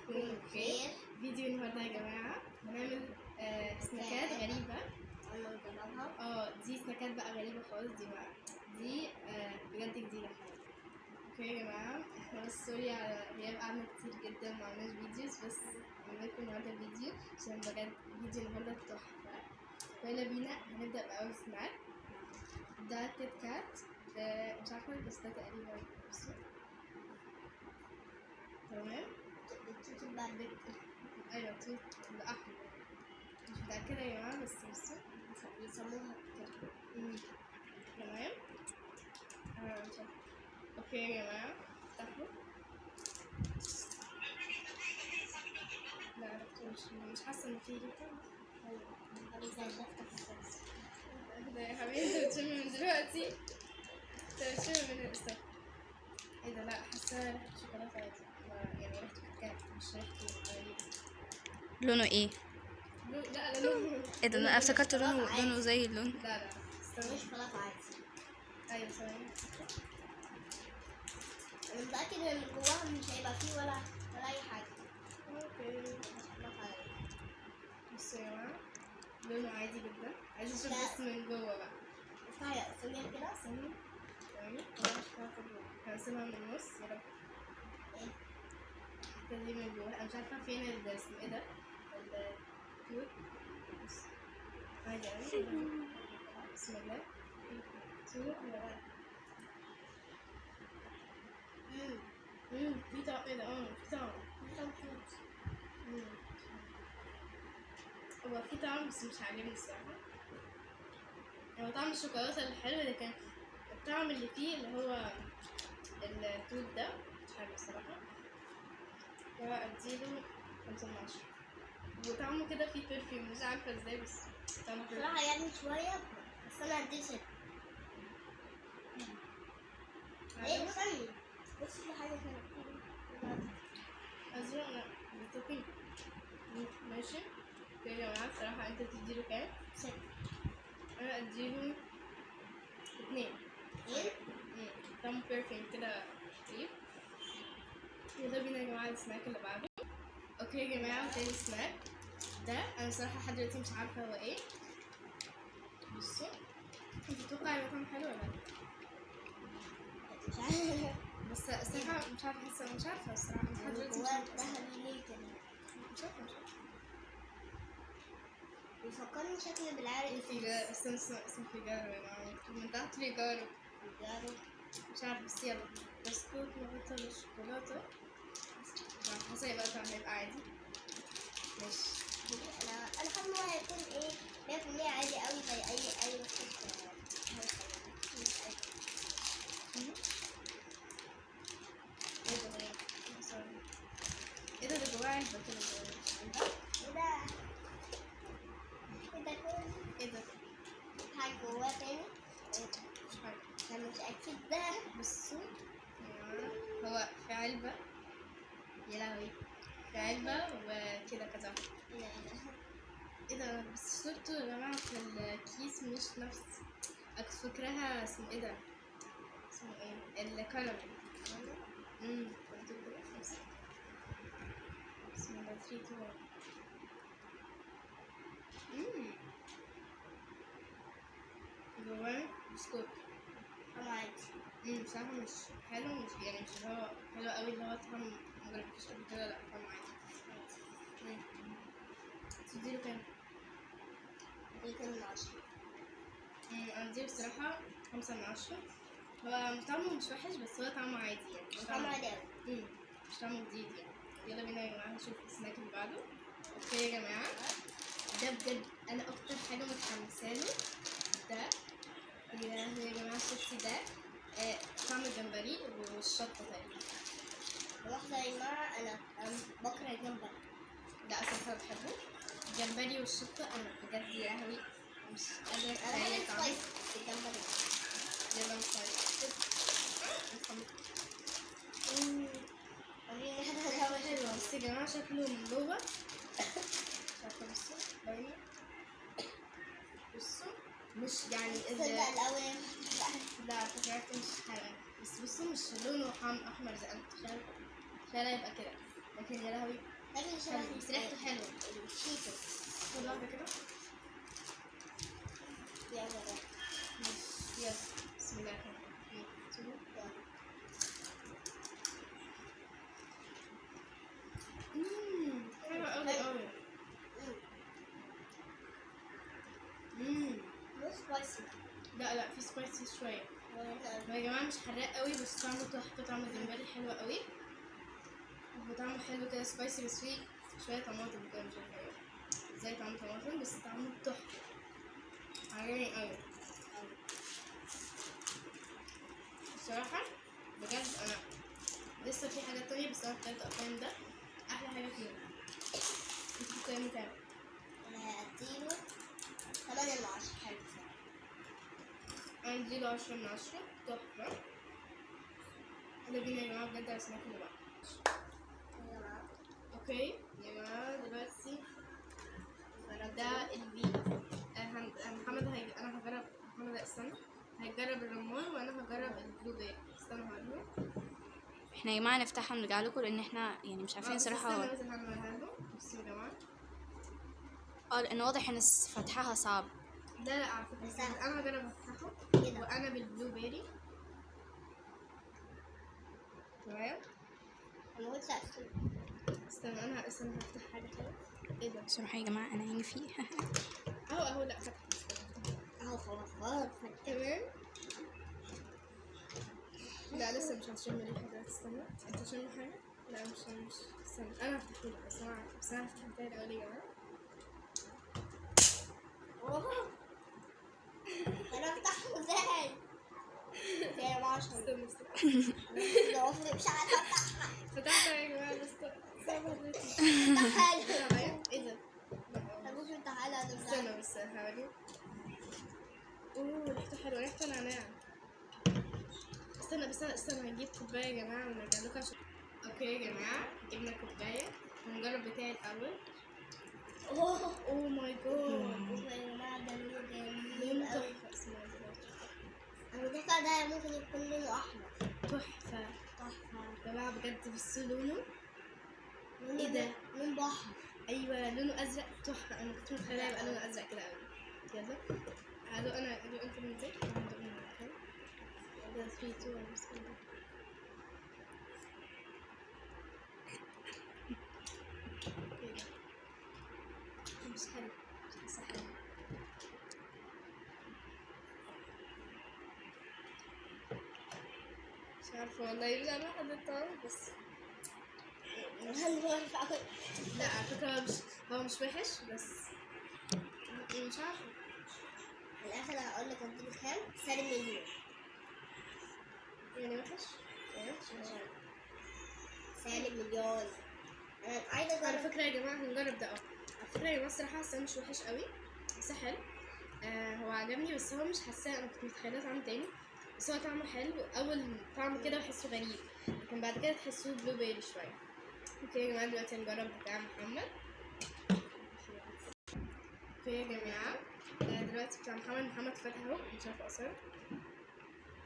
تكونوا بخير. فيديو النهارده يا جماعه هنعمل سناكات غريبه نجربها. دي سناكات بقى غريبه خالص. دي بجد جديده خالص. اوكي يا جماعه، احنا بس سوري على غياب، قعدنا كتير جدا ما عملناش فيديوز، بس عملنا لكم النهارده فيديو عشان بجد فيديو النهارده تحفه. يلا بينا، هنبدا باول سناك. ده كيت كات، مش عارفه بس ده تقريبا بصوا تمام. التوت البردك، ايوه التوت الاحمر، مش متأكدة يا جماعة بس بصوا بيسموها كده. تمام. مش عارفة. اوكي يا جماعة افتحوا. لا مش حاسة ان في ريحة. ده يا حبيبي انت بتشم من دلوقتي، انت بتشم من القصة. ايه ده؟ لا حاسة ريحة شوكولاتة عادي، يعني ريحة كيكات مش ريحة غريبة. لونه ايه؟ لا لونه ايه ده؟ انا افتكرت لونه زي اللون. لا استنى، شوكولاتة عادي. ايوه ثواني، انا متأكد ان جواها مش هيبقى فيه ولا اي حاجة. اوكي بصوا يا جماعة، لونه عادي جدا. عايزة اشوف بس من جوه بقى. افتحي اقسميها كده، ثواني هقسمها من النص يا رب. ايه دي من جوه؟ انا مش عارفة فين الاسم. ايه ده؟ التوت عادي اوي. بسم الله. توت في طعم. ايه ده؟ في طعم توت. هو في طعم بس مش عاجبني الصراحة. هو طعم الشوكولاتة الحلو، لكن الطعم اللي فيه اللي هو التوت ده مش حلو الصراحة. هو اديله 5 من 10، وطعمه كده فيه برفيوم، مش عارفة ازاي بس طعمه بصراحة يعني شوية، بس انا اديله 6. ايه استني بصي في حاجة هنا ازرق. لا بتوكي ماشي. اوكي يا جماعة الصراحة انت تديله كام؟ 6. انا اديله 2. ايه؟ طعمه بيرفكت كده خفيف. يلا بينا يا جماعة السناك اللي بعده. اوكي يا جماعة، تاني سناك ده انا صراحة لحد دلوقتي مش عارفة هو ايه. بصوا، انت تتوقع يبقى طعمه حلو ولا لا؟ مش عارفة، بس الصراحة مش عارفة مش عارفة الصراحة لحد دلوقتي مش عارفة. مش عارفة بيفكرني شكل بالعرق. فيجارو، اسمه فيجارو يا جماعة، مكتوب من تحت فيجارو. مش عارفة بس يلا. بسكوت مغطى بالشوكولاتة، مش حاسة يبقى طعمه هيبقى عادي. ماشي. أنا حاسة إن هو هيكون إيه 100% عادي أوي زي أي بسكوت. ايه ده؟ ده جواه علبة كده. ايه ده؟ حاجة جواه تاني؟ مش حاجة، انا مش اكيد ده. بصوا هو في علبة، يا لهوي، في علبة وكده كذا. ايه ده؟ بس صورته يا جماعة في الكيس مش نفس، كنت فاكراها اسمه ايه ده؟ اسمه ايه؟ الكراميل. مكتوب كده نفس. بسم الله 3 2 1. جواه بسكوت طعمه عادي. بصراحة مش حلو، مش يعني مش اللي هو حلو قوي اللي هو طعم مجربتوش قبل كده. لا طعمه عادي. تديله كام؟ اديله 2 من 10. انا اديله بصراحة 5 من 10. هو طعمه مش وحش بس هو طعمه عادي يعني، مش طعمه عادي اوي. مش طعمه جديد يعني. يلا بينا يا جماعة نشوف السناك اللي بعده. اوكي يا جماعة، ده بجد انا اكتر حاجة متحمسة له. ده يا جماعة الشيبسي ده طعم الجمبري والشطة تقريبا. واحدة يا جماعة، أنا بكره الجمبري. لا أصلا بحبه الجمبري والشطة. أنا بجد يا لهوي مش قادرة أتخيل طعم الجمبري. يلا نسوي. وريني حاجة حلوة. بس يا جماعة شكله من جوه مش عارفة. بصوا مش يعني الأول لا فكرت مش حلوة، بس بصوا مش لونه أحمر زي أنا تخيل يبقى كده. لكن يا لهوي لكن حلو، بس ريحته حلوة. الشيتوس. خد واحدة كده. يلا يلا بسم الله الرحمن الرحيم. حلوة أوي أوي. مو سبايسي. لا في سبايسي شوية. يا جماعة مش حراق قوي بس طعمه تحفة. طعم الجمبري حلو قوي وطعمه حلو كده سبايسي بس فيه شوية طماطم كده مش عارفة ايه زي طعم طماطم بس طعمه تحفة عجبني قوي الصراحة بجد. أنا لسه في حاجات تانية بس أنا اخترت أقيم ده أحلى حاجة فيهم. انتوا بتقيموا كام؟ أنا هديله 8 من 10. حلو. أنا اديله 10 من 10 تحفة. يلا بينا يا جماعة بجد على سناك اللي بعد. اوكي يا جماعة دلوقتي ده الفي. محمد انا هجرب. محمد استنى هيجرب الرمان وانا هجرب البلو بيري. استنى هوريهم. احنا يا جماعة نفتحها ونرجع لكم لان احنا يعني مش عارفين صراحة. استنى بس هنوريها لهم. بصوا يا جماعة. لان واضح ان فتحها صعب. لا على فكرة انا هجرب افتحه وانا بالبلو بيري. تمام. أنا قلت استنى انا هفتح حاجة كده. ايه ده؟ صراحة يا جماعة انا هنجي فيه. اهو لا فتح. أهو خلاص تمام. لا لسه مش هشم ريحة دلوقتي. استنى انت هتشم حاجة؟ لا مش استنى انا هفتحه لك بس انا هفتح التاني الاول يا جماعة. أنا أفتحه إزاي؟ يا جماعة استنى مش عارفة أفتحها. فتحتها يا جماعة بس افتحها. ايه ده؟ أبوك افتحها لها. استنى بس هوريك. ريحته حلوة. ريحته نعناع. استنى هنجيب كوباية يا جماعة ونرجع لكم عشان. اوكي يا جماعة جبنا كوباية هنجرب بتاعي الأول. اوه ماي جاد. بصوا يا جماعة ده لونه جميل لونه أوي. تحفة. اسمعي دلوقتي. أنا متوقع ده ممكن يكون لونه أحمر. تحفة تحفة. يا جماعة بجد بصوا لونه. ايه ده؟ لون بحر. ايوه لونه ازرق تحفة. انا كنت متخيلة يبقى لونه ازرق كده قوي. يلا هادو انا انت من زي يلا 3 2 1 بسم الله. مش حلو بس حلو. مش عارفة والله مش عارفة احدد الطعم بس لا على فكرة هو مش وحش بس مش عارفة. في الآخر هقول لك اديله كام؟ -1,000,000. يعني وحش؟ مش عارفة. -1,000,000. أنا عايزة على أجرب. فكرة يا جماعة هنجرب ده. على فكرة يا جماعة الصراحة حاسة مش وحش قوي بس حلو. هو عجبني بس هو مش حاساه. انا كنت متخيلة طعم تاني بس هو طعمه حلو. اول طعم كده بحسه غريب لكن بعد كده تحسوه بلو بيري شوية. اوكي يا جماعة دلوقتي هنجرب بتاع محمد. اوكي يا جماعة دلوقتي بتاع محمد فتح اهو مش عارفة اثر.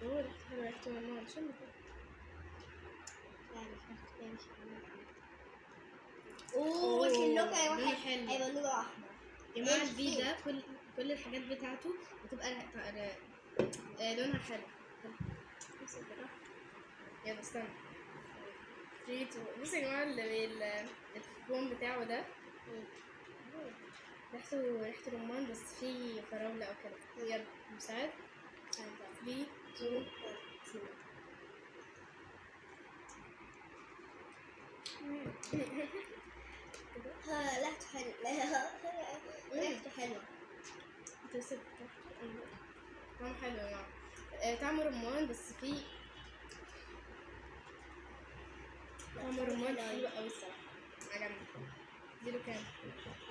ريحته حلوة. ريحته نعناع. شم كده. كلكم لونه حلو. هيبقى لونه أحمر. يا جماعة الفي ده كل الحاجات بتاعته بتبقى لونها حلو. يلا استنى 3 2. بصوا يا جماعة الفوم بتاعه ده ريحته رمان بس فيه فراولة أو كده. يلا مساعد 3 2 ريحته حلوة. ريحته حلوة. طعمه حلو يا جماعة. طعمه رمان بس فيه طعمه رمان حلو أوي الصراحة. عجبني. اديله كام؟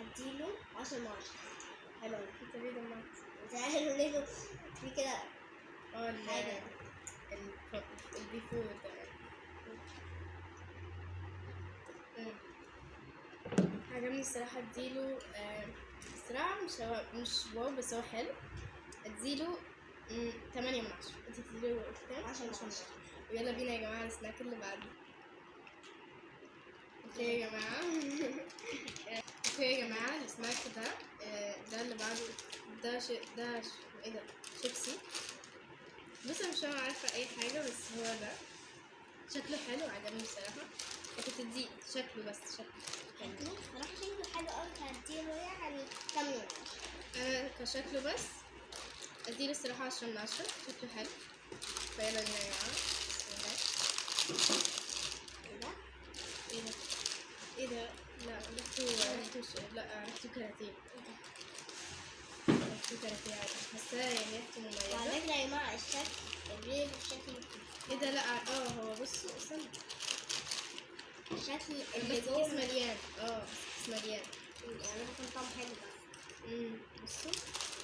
اديله 10 من 10. حلو أوي. انت ليه دمعت؟ زعلوا ليه في كده حاجة البيفور ده. عجبني الصراحة. اديله الصراحة مش واو بس هو حلو. اديله 8 من 10. انت تديله كام؟ 10 من 10. ويلا بينا يا جماعة السناك اللي بعده. اوكي يا جماعة. اوكي يا جماعة، السناك ده ده اللي بعده. ايه ده؟ شيبسي. بص انا مش عارفة اي حاجة، بس هو ده شكله حلو، عجبني بصراحة. لكن دي شكله، بس شكله حلو. صراحة شكله حلو أوي، هديله يعني 8. انا كشكله بس اديله الصراحة 10/10. شكله حلو. فيلا بينا يا جماعة. بسم الله. ايه ده؟ ايه ده؟ لا ريحته كراتيه. ريحته كراتيه عادي، حاساه يعني ريحته وعلى مميزة. فكرة يا جماعة الشكل الريل الشكل ايه ده؟ لا هو بصوا استنى. الشكل بس اللي الكيس جوه مليان. الكيس مليان. يعني ممكن طعم حلو بس. بصوا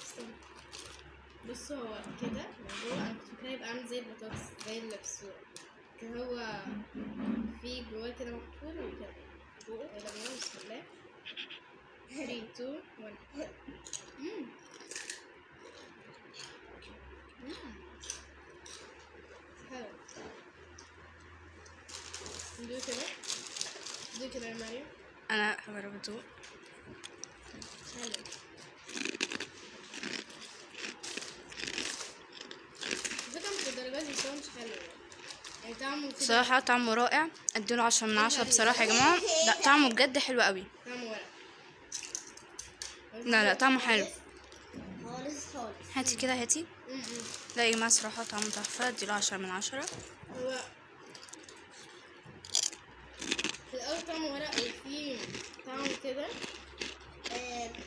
استنى. بصوا هو كده من جوه. انا كنت فاكراه يبقى عامل زي البطاطس، زي اللي في الصورة. لكن هو في جواه كده مقفول وكده. يلا بينا، بسم الله. 3 2 1. حلو. دوق كده يا مريم. انا جربته. حلو. الفكرة مش للدرجة دي، بس هو مش حلو يعني طعمه كده. بصراحة طعمه رائع، اديله 10/10 بصراحة يا جماعة. لا طعمه بجد حلو قوي. طعمه ورق. لا طعمه حلو. خالص. هاتي كده هاتي. لا يا جماعة صراحة طعمه تحفة، اديله 10/10. هو في الأول طعمه ورق، وفيه طعم كده.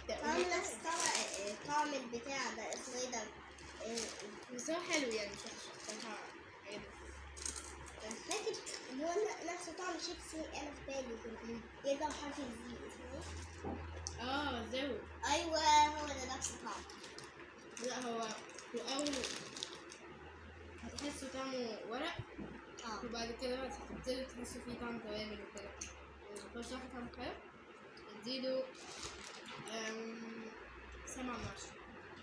طعم نفس طعم البتاع ده اسمه ايه ده؟ بس هو حلو يعني، مش وحش بصراحة. عجبني. فاكر اللي هو نفس طعم شيبسي. انا في بالي كده يبقى بحرف الزي اسمه ايه؟ زاوي. ايوه هو ده نفس الطعم. لا هو في الأول هتحسوا طعمه ورق، وبعد كده هتبتدوا تحسوا فيه طعم توابل وكده. بس صراحة طعمه حلو. اديله 7/10.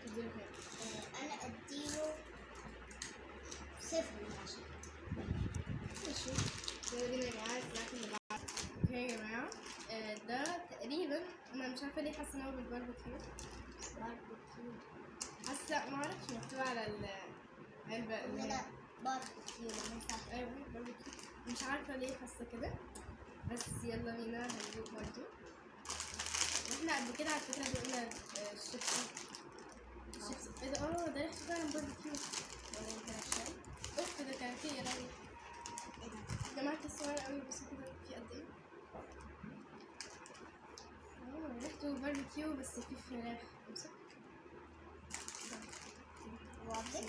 اديله حلو. انا اديله 0/10. ماشي. يلا بينا يا جماعة السناك اللي بعد. اوكي يا جماعة، ده تقريبا انا مش عارفة ليه حاسة ان هو بالباربيكيو. حاسة معرفش مكتوب على العلبة اللي هي لا باربيكيو. ايوه باربيكيو. مش عارفة ليه حاسة كده، بس يلا بينا هندوق برضه. احنا قبل كده على فكرة دوقنا الشيبسي. ايه ده؟ ده ريحته فعلا باربيكيو. ولا انت عشان اوف ده كان فيه يا لهوي. يا جماعة كيس صغير قوي، بس كده فيه قد ايه؟ ريحته باربيكيو بس فيه فراخ. امسك. واضح؟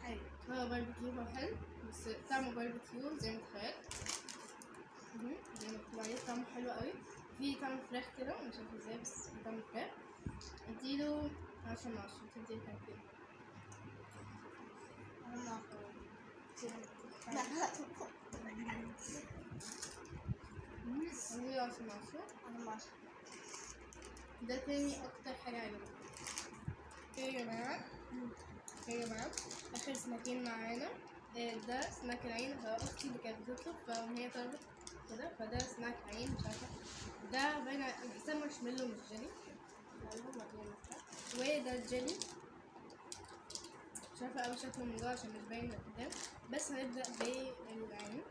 حلو. هو باربيكيو، هو حلو بس طعمه باربيكيو زي ما تخيلت. زي ما مكتوب عليه طعمه حلو قوي. فيه طعم فراخ كده، مش عارفه ازاي بس فيه طعم فراخ. اديله 10/10. تديله كام كده؟ اديله 10/10. ده تاني اكتر حاجة عجبتني. اوكي يا جماعة، اخر سناكين معانا. ده سناك العين. اختي اللي كانت بتطلب، فهي طلبت كده، فده سناك عين. مش عارفة ده باين بحسها مارشميلو مش جيلي. وده الجيلي مش عارفة اوي شكله من جوه عشان مش باين من قدام. بس هنبدأ بالعين.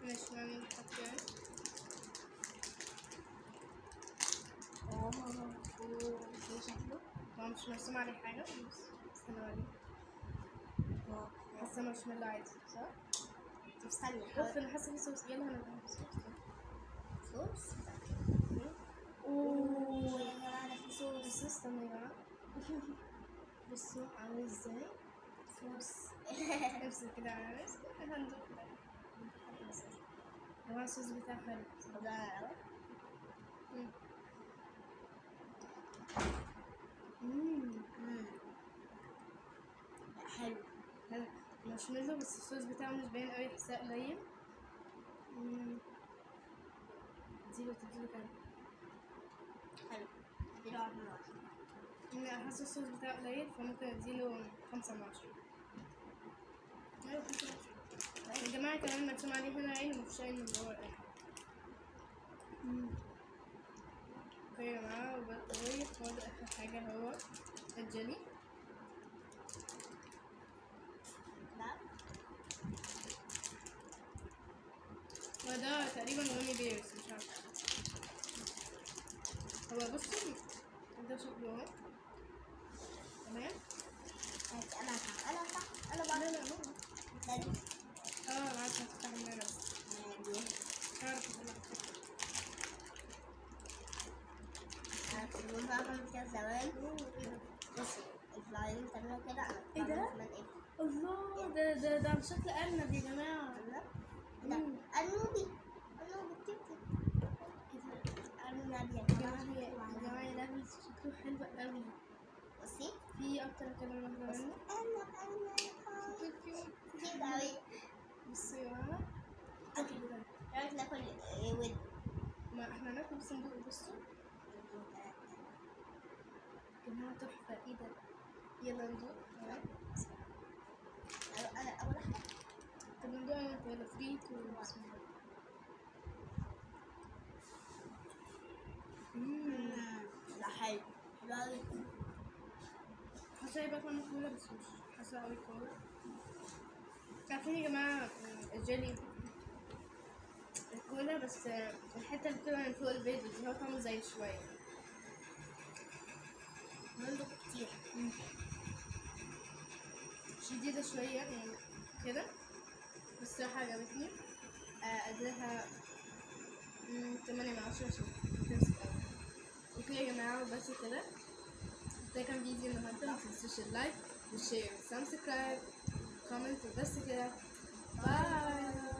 ماشي نعمل نحط يعني. شكله هو مش مرسوم عليه حاجة، بس استنى اوريك. حاسة مارشميلو عادي صح؟ طب استني اوف انا حاسة فيه صوص. يلا هنبدأ صوص. اوه يا جماعة ده في صوص. بصوا استنوا يا جماعة. بصوا عامل ازاي صوص. نفسي كده على نفسي. هندوق بقى. يا جماعة الصوص بتاعه حلو. مارشميلو بس الصوص بتاعه مش باين قوي، حاساه قليل. تديله كام؟ حلو. اديله 10 من 10. لا حاسه الصوص بتاعه قليل، فممكن اديله 5 من 10. ايوه 5 من 10. يا جماعة كمان مرسوم عليه هنا عين ومفيش عين من جوه الأكل. اوكي يا جماعة، وفاضل آخر حاجة هو الجيلي. لا وده تقريبا غوني بيرز، مش عارفة. هو بصوا ده شكله اهو. تمام. ماشي. انا صح انا صح انا لا بعرف. لا ماما. ثاني. انا عارفة هفتح المرة بس. عارفة طلعت. انا كنت بقول بقى بعمل كده زمان. بصي الفلايين بتعملوا كده. انا ايه ده؟ بعمل زمان ايه؟ الله، ده على شكل أرنب يا جماعة. ده النوبي التيكي. النوبي يا يا جماعة يا لهوي شكله حلو قوي. بصي في أكتر كمان واحدة منه. انا كيوت اوي. بصوا يا جماعة. رايك ناكل ود. ما احنا هناكل صندوق. بصوا يا جماعة تحفة، ايه ده؟ يلا ندوق. تمام. انا اول حاجه. طب ندوق انا وانت، يلا 3 2 بسم الله. لا حلو اوي. حاسة هيبقى طعمه كولا بس مش حاسة اوي كولا. عارفين يا جماعة الجيلي الكولا، بس الحتة اللي بتبقى من فوق البيض دي هو طعمه زي شوية. بندق كتير. شديدة شوية يعني كده، بس الصراحة عجبتني. أديها 8 من 10 عشان بتمسك أوي. اوكي يا جماعة وبس كده، ده كان فيديو النهاردة. متنسوش اللايك والشير والسبسكرايب كومنت وبس كده. باي.